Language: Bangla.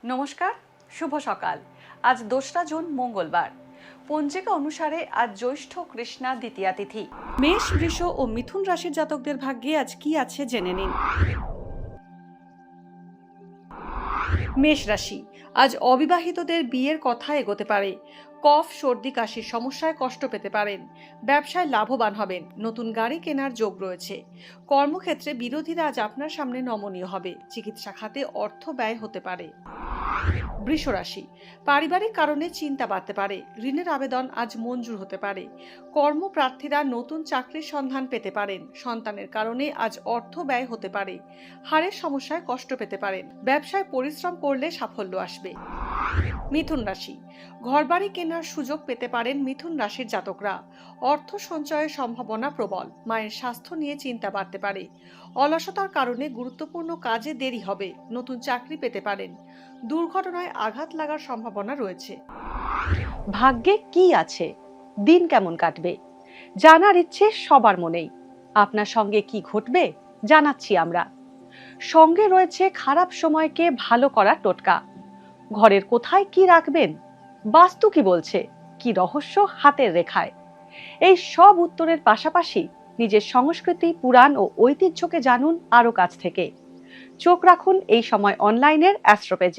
নমস্কার, শুভ সকাল। আজ 2রা জুন মঙ্গলবার। পঞ্জিকা অনুসারে আজ জ্যৈষ্ঠ কৃষ্ণা দ্বিতীয়া তিথি। মেষ, বৃষ ও মিথুন রাশির জাতকদের ভাগ্যে আজ কি আছে জেনে নিন। মেষ রাশি, আজ অবিবাহিতদের বিয়ের কথা এগোতে পারে। কফ, সর্দি, কাশির সমস্যায় কষ্ট পেতে পারেন। ব্যবসায় লাভবান হবেন। নতুন গাড়ি কেনার যোগ রয়েছে। কর্মক্ষেত্রে বিরোধীরা আজ আপনার সামনে নমনীয় হবে। চিকিৎসা খাতে অর্থ ব্যয় হতে পারে। বৃষ রাশি, পারিবারিক কারণে চিন্তা বাড়তে পারে। ঋণের আবেদন আজ মঞ্জুর হতে পারে। কর্মপ্রার্থীরা নতুন চাকরির সন্ধান পেতে পারেন। সন্তানের কারণে আজ অর্থ ব্যয় হতে পারে। হাড়ের সমস্যায় কষ্ট পেতে পারেন। ব্যবসায় পরিশ্রম করলে সাফল্য আসবে। মিথুন রাশি, ঘরবাড়ি কেনার সুযোগ পেতে পারেন মিথুন রাশির জাতকরা। অর্থ সঞ্চয়ের সম্ভাবনা প্রবল। মায়ের স্বাস্থ্য নিয়ে চিন্তা বাড়তে পারে। অলসতার কারণে গুরুত্বপূর্ণ কাজে দেরি হবে। নতুন চাকরি পেতে পারেন। দুর্ঘটনায় আঘাত লাগার সম্ভাবনা রয়েছে। ভাগ্যে কি আছে, দিন কেমন কাটবে, জানার ইচ্ছে সবার মনেই। আপনার সঙ্গে কি ঘটবে জানাচ্ছি আমরা। সঙ্গে রয়েছে খারাপ সময়কে ভালো করার টোটকা। ঘরের কোথায় কি রাখবেন, বাস্তু কি বলছে, কি রহস্য হাতের রেখায়। এই সব উত্তরের পাশাপাশি নিজের সংস্কৃতি, পুরাণ ও ঐতিহ্যকে জানুন আরো কাছ থেকে। চোখ রাখুন এই সময় অনলাইনের অ্যাস্ট্রো পেজে।